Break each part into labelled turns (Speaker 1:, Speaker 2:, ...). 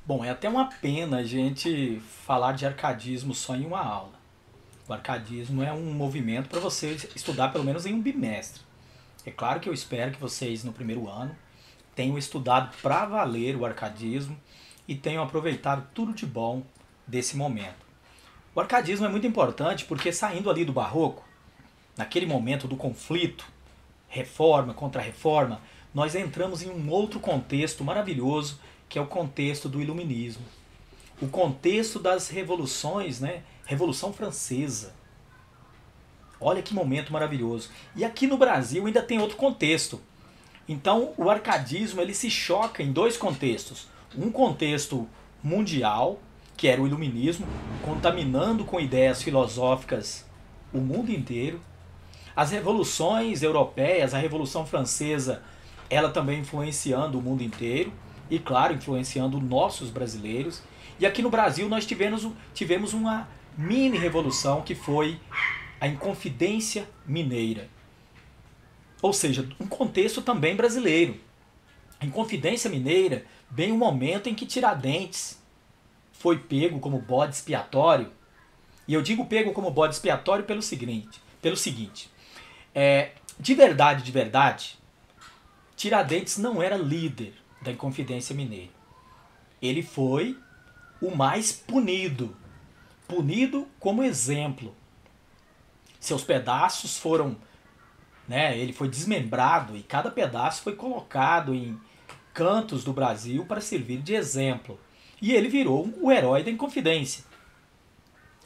Speaker 1: Bom, é até uma pena a gente falar de arcadismo só em uma aula. O arcadismo é um movimento para você estudar pelo menos em um bimestre. É claro que eu espero que vocês no primeiro ano tenham estudado para valer o arcadismo e tenham aproveitado tudo de bom desse momento. O arcadismo é muito importante porque saindo ali do barroco, naquele momento do conflito, reforma contra reforma, nós entramos em um outro contexto maravilhoso que é o contexto do iluminismo. O contexto das revoluções, né? Revolução Francesa. Olha que momento maravilhoso. E aqui no Brasil ainda tem outro contexto. Então, o arcadismo ele se choca em dois contextos. Um contexto mundial, que era o iluminismo, contaminando com ideias filosóficas o mundo inteiro. As revoluções europeias, a Revolução Francesa, ela também influenciando o mundo inteiro e, claro, influenciando nossos brasileiros. E aqui no Brasil nós tivemos uma mini revolução que foi a Inconfidência Mineira. Ou seja, um contexto também brasileiro. A Inconfidência Mineira, bem o momento em que Tiradentes foi pego como bode expiatório. E eu digo pego como bode expiatório pelo seguinte, de verdade, Tiradentes não era líder da Inconfidência Mineira. Ele foi o mais punido. Punido como exemplo. Seus pedaços foram, né, ele foi desmembrado e cada pedaço foi colocado em cantos do Brasil para servir de exemplo. E ele virou o herói da Inconfidência.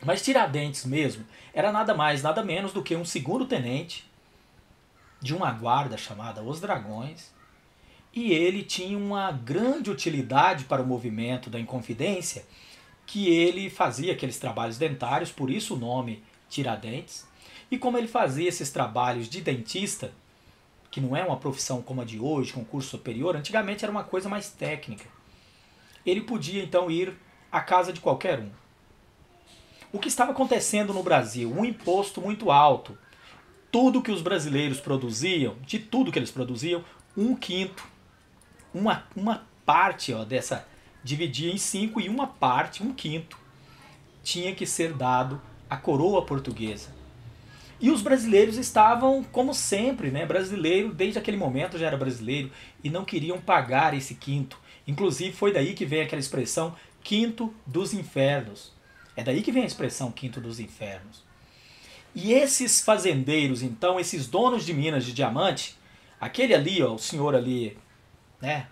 Speaker 1: Mas Tiradentes mesmo era nada mais, nada menos do que um segundo tenente de uma guarda chamada Os Dragões, e ele tinha uma grande utilidade para o movimento da Inconfidência, que ele fazia aqueles trabalhos dentários, por isso o nome Tiradentes, e como ele fazia esses trabalhos de dentista, que não é uma profissão como a de hoje, com curso superior, antigamente era uma coisa mais técnica. Ele podia então ir à casa de qualquer um. O que estava acontecendo no Brasil? Um imposto muito alto. Tudo que os brasileiros produziam, de tudo que eles produziam, um quinto, uma parte dessa, dividia em cinco e uma parte, um quinto, tinha que ser dado à coroa portuguesa. E os brasileiros estavam, como sempre, né? Brasileiro, desde aquele momento já era brasileiro, e não queriam pagar esse quinto. Inclusive foi daí que vem aquela expressão quinto dos infernos. É daí que vem a expressão quinto dos infernos. E esses fazendeiros, então, esses donos de minas de diamante, aquele ali, ó, o senhor ali, né,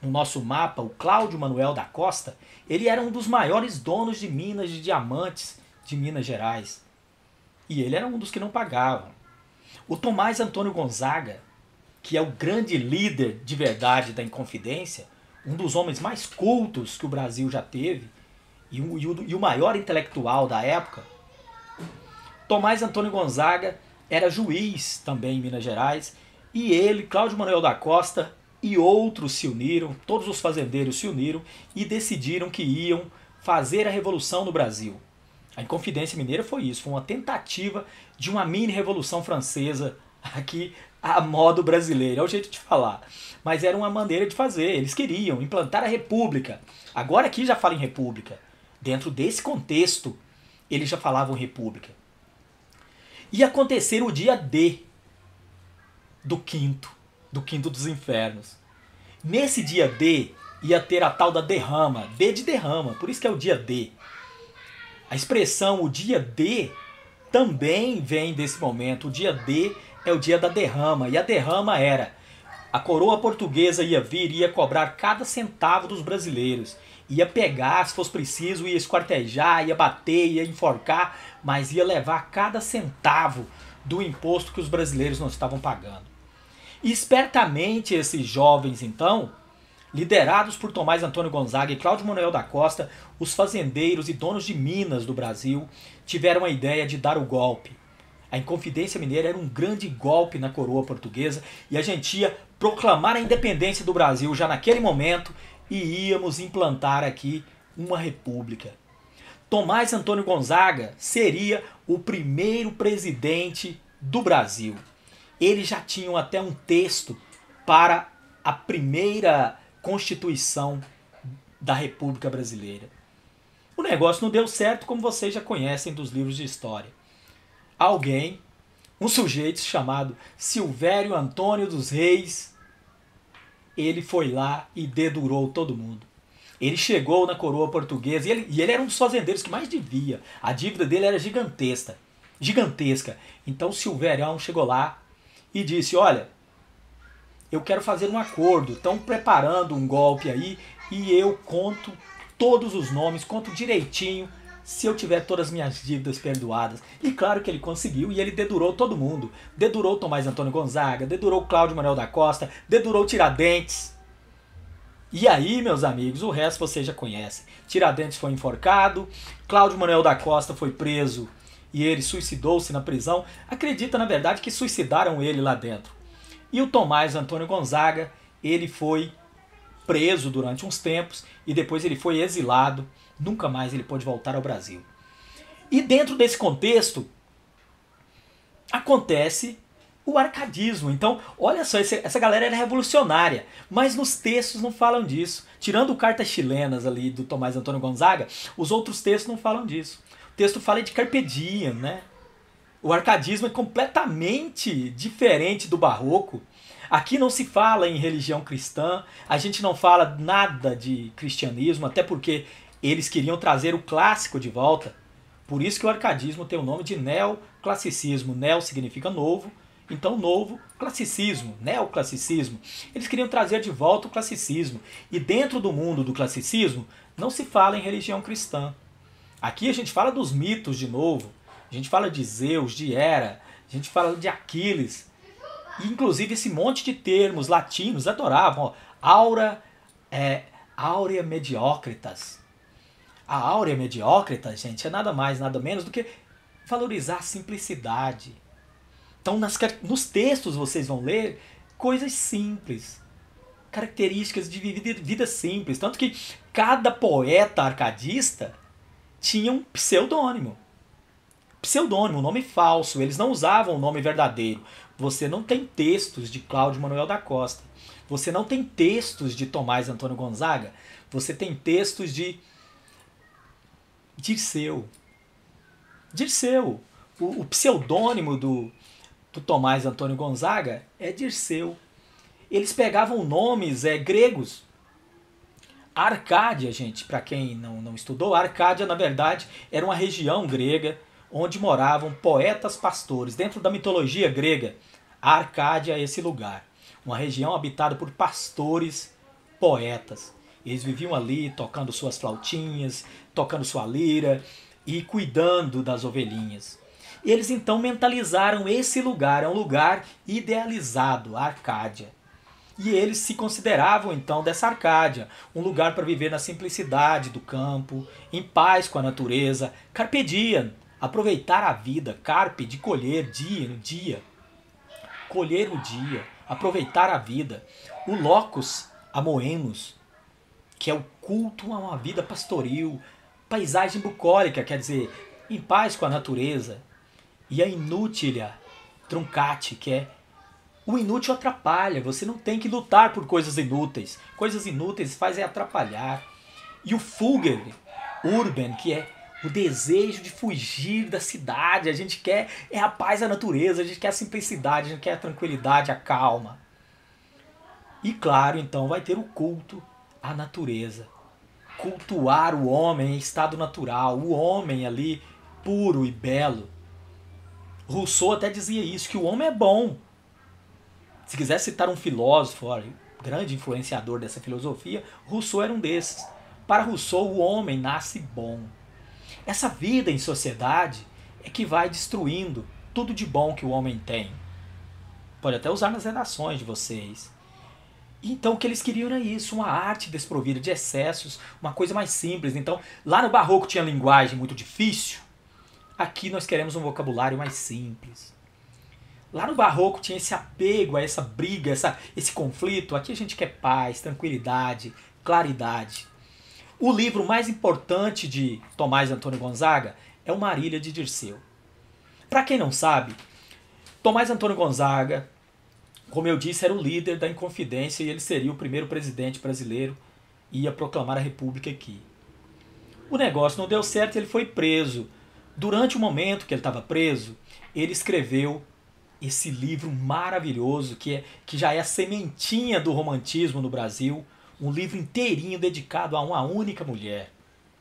Speaker 1: no nosso mapa, o Cláudio Manuel da Costa, ele era um dos maiores donos de minas de diamantes de Minas Gerais. E ele era um dos que não pagavam. O Tomás Antônio Gonzaga, que é o grande líder de verdade da Inconfidência, um dos homens mais cultos que o Brasil já teve, e o maior intelectual da época, Tomás Antônio Gonzaga era juiz também em Minas Gerais, e ele, Cláudio Manuel da Costa e outros se uniram, todos os fazendeiros se uniram e decidiram que iam fazer a revolução no Brasil. A Inconfidência Mineira foi isso, foi uma tentativa de uma mini revolução francesa aqui a modo brasileiro, é o jeito de falar. Mas era uma maneira de fazer, eles queriam implantar a república. Agora aqui já fala em república. Dentro desse contexto, eles já falavam república. Ia acontecer o dia D do quinto dos infernos. Nesse dia D ia ter a tal da derrama, D de derrama, por isso que é o dia D. A expressão o dia D também vem desse momento. O dia D é o dia da derrama, e a derrama era a coroa portuguesa ia vir e ia cobrar cada centavo dos brasileiros. Ia pegar, se fosse preciso, ia esquartejar, ia bater, ia enforcar, mas ia levar cada centavo do imposto que os brasileiros não estavam pagando. E espertamente esses jovens, então, liderados por Tomás Antônio Gonzaga e Cláudio Manuel da Costa, os fazendeiros e donos de minas do Brasil tiveram a ideia de dar o golpe. A Inconfidência Mineira era um grande golpe na coroa portuguesa e a gente ia proclamar a independência do Brasil já naquele momento e íamos implantar aqui uma república. Tomás Antônio Gonzaga seria o primeiro presidente do Brasil. Eles já tinham até um texto para a primeira Constituição da República Brasileira. O negócio não deu certo, como vocês já conhecem dos livros de história. Alguém, um sujeito chamado Silvério Antônio dos Reis, ele foi lá e dedurou todo mundo. Ele chegou na coroa portuguesa e ele era um dos fazendeiros que mais devia. A dívida dele era gigantesca. Gigantesca. Então Silvérião chegou lá e disse, olha, eu quero fazer um acordo. Estão preparando um golpe aí e eu conto todos os nomes, conto direitinho se eu tiver todas as minhas dívidas perdoadas. E claro que ele conseguiu e ele dedurou todo mundo. Dedurou Tomás Antônio Gonzaga, dedurou Cláudio Manuel da Costa, dedurou Tiradentes. E aí, meus amigos, o resto vocês já conhecem. Tiradentes foi enforcado, Cláudio Manuel da Costa foi preso e ele suicidou-se na prisão. Acredita, na verdade, que suicidaram ele lá dentro. E o Tomás Antônio Gonzaga, ele foi preso durante uns tempos e depois ele foi exilado. Nunca mais ele pôde voltar ao Brasil. E dentro desse contexto, acontece o arcadismo. Então, olha só, essa galera era revolucionária, mas nos textos não falam disso. Tirando cartas chilenas ali do Tomás Antônio Gonzaga, os outros textos não falam disso. O texto fala de carpe diem, né? O arcadismo é completamente diferente do barroco. Aqui não se fala em religião cristã, a gente não fala nada de cristianismo, até porque eles queriam trazer o clássico de volta. Por isso que o arcadismo tem o nome de neoclassicismo. Neo significa novo, então novo classicismo, neoclassicismo. Eles queriam trazer de volta o classicismo. E dentro do mundo do classicismo não se fala em religião cristã. Aqui a gente fala dos mitos de novo. A gente fala de Zeus, de Hera, a gente fala de Aquiles. E inclusive esse monte de termos latinos adoravam. Ó, aurea mediocritas. A áurea mediocritas, gente, é nada mais, nada menos do que valorizar a simplicidade. Então, nos textos vocês vão ler coisas simples, características de vida simples. Tanto que cada poeta arcadista tinha um pseudônimo. Pseudônimo, um nome falso. Eles não usavam o nome verdadeiro. Você não tem textos de Cláudio Manuel da Costa. Você não tem textos de Tomás Antônio Gonzaga. Você tem textos de Dirceu. Dirceu. O pseudônimo do Tomás Antônio Gonzaga é Dirceu. Eles pegavam nomes gregos. A Arcádia, gente, para quem não estudou, a Arcádia, na verdade, era uma região grega onde moravam poetas pastores. Dentro da mitologia grega, a Arcádia é esse lugar. Uma região habitada por pastores poetas. Eles viviam ali tocando suas flautinhas, tocando sua lira e cuidando das ovelhinhas. E eles então mentalizaram esse lugar, é um lugar idealizado, a Arcádia. E eles se consideravam então dessa Arcádia, um lugar para viver na simplicidade do campo, em paz com a natureza, carpe diem, aproveitar a vida, carpe de colher, dia no dia, colher o dia, aproveitar a vida. O locus amoenus, que é o culto a uma vida pastoril, paisagem bucólica, quer dizer, em paz com a natureza. E a inútilia truncati, que é o inútil atrapalha, você não tem que lutar por coisas inúteis. Coisas inúteis fazem atrapalhar. E o fugere urban, que é o desejo de fugir da cidade. A gente quer a paz da natureza, a gente quer a simplicidade, a gente quer a tranquilidade, a calma. E claro, então vai ter o culto à natureza. Cultuar o homem em estado natural, o homem ali puro e belo. Rousseau até dizia isso, que o homem é bom. Se quiser citar um filósofo, olha, grande influenciador dessa filosofia, Rousseau era um desses. Para Rousseau, o homem nasce bom. Essa vida em sociedade é que vai destruindo tudo de bom que o homem tem. Pode até usar nas redações de vocês. Então o que eles queriam era isso, uma arte desprovida de excessos, uma coisa mais simples. Então lá no barroco tinha linguagem muito difícil, aqui nós queremos um vocabulário mais simples. Lá no barroco tinha esse apego a essa briga, esse conflito, aqui a gente quer paz, tranquilidade, claridade. O livro mais importante de Tomás Antônio Gonzaga é o Marília de Dirceu. Para quem não sabe, Tomás Antônio Gonzaga, como eu disse, era o líder da Inconfidência e ele seria o primeiro presidente brasileiro ia proclamar a república aqui. O negócio não deu certo e ele foi preso. Durante o momento que ele estava preso, ele escreveu esse livro maravilhoso que já é a sementinha do romantismo no Brasil, um livro inteirinho dedicado a uma única mulher,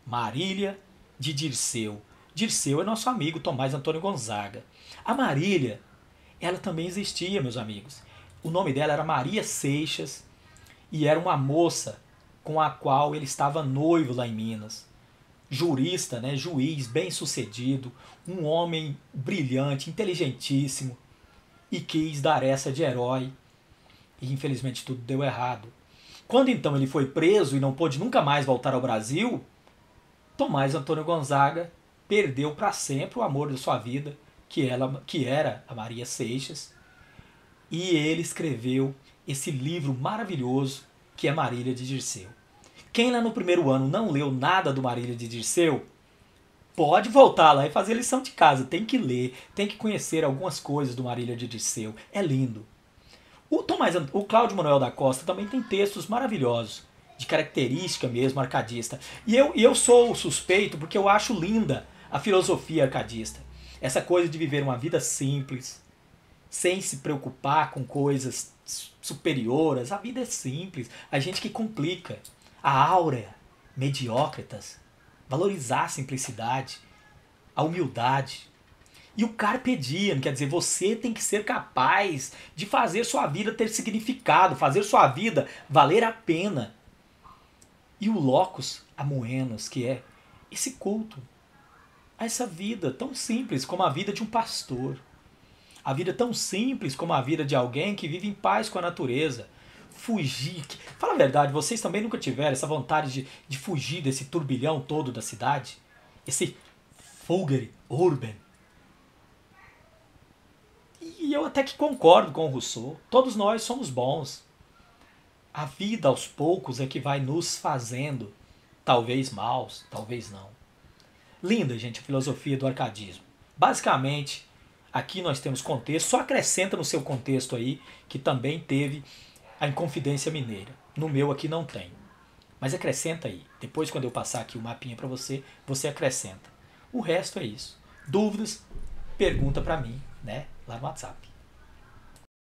Speaker 1: Marília de Dirceu. Dirceu é nosso amigo Tomás Antônio Gonzaga. A Marília, ela também existia, meus amigos. O nome dela era Maria Seixas e era uma moça com a qual ele estava noivo lá em Minas. Jurista, né, juiz, bem-sucedido, um homem brilhante, inteligentíssimo, e quis dar essa de herói. E infelizmente tudo deu errado. Quando então ele foi preso e não pôde nunca mais voltar ao Brasil, Tomás Antônio Gonzaga perdeu para sempre o amor da sua vida, que era a Maria Seixas, e ele escreveu esse livro maravilhoso que é Marília de Dirceu. Quem lá no primeiro ano não leu nada do Marília de Dirceu, pode voltar lá e fazer a lição de casa. Tem que ler, tem que conhecer algumas coisas do Marília de Dirceu. É lindo. O Cláudio Manuel da Costa também tem textos maravilhosos, de característica mesmo arcadista. E eu sou suspeito porque eu acho linda a filosofia arcadista. Essa coisa de viver uma vida simples, sem se preocupar com coisas superiores. A vida é simples, a gente que complica. A áurea, mediócritas, valorizar a simplicidade, a humildade. E o carpe diem, quer dizer, você tem que ser capaz de fazer sua vida ter significado, fazer sua vida valer a pena. E o locus amoenos, que é esse culto a essa vida tão simples como a vida de um pastor. A vida tão simples como a vida de alguém que vive em paz com a natureza. Fugir. Fala a verdade, vocês também nunca tiveram essa vontade de fugir desse turbilhão todo da cidade? Esse Fulgere Urban. E eu até que concordo com o Rousseau. Todos nós somos bons. A vida aos poucos é que vai nos fazendo, talvez maus, talvez não. Linda, gente, a filosofia do arcadismo. Basicamente, aqui nós temos contexto, só acrescenta no seu contexto aí que também teve a Inconfidência Mineira. No meu aqui não tem. Mas acrescenta aí. Depois, quando eu passar aqui o mapinha para você, você acrescenta. O resto é isso. Dúvidas, pergunta para mim, né? Lá no WhatsApp.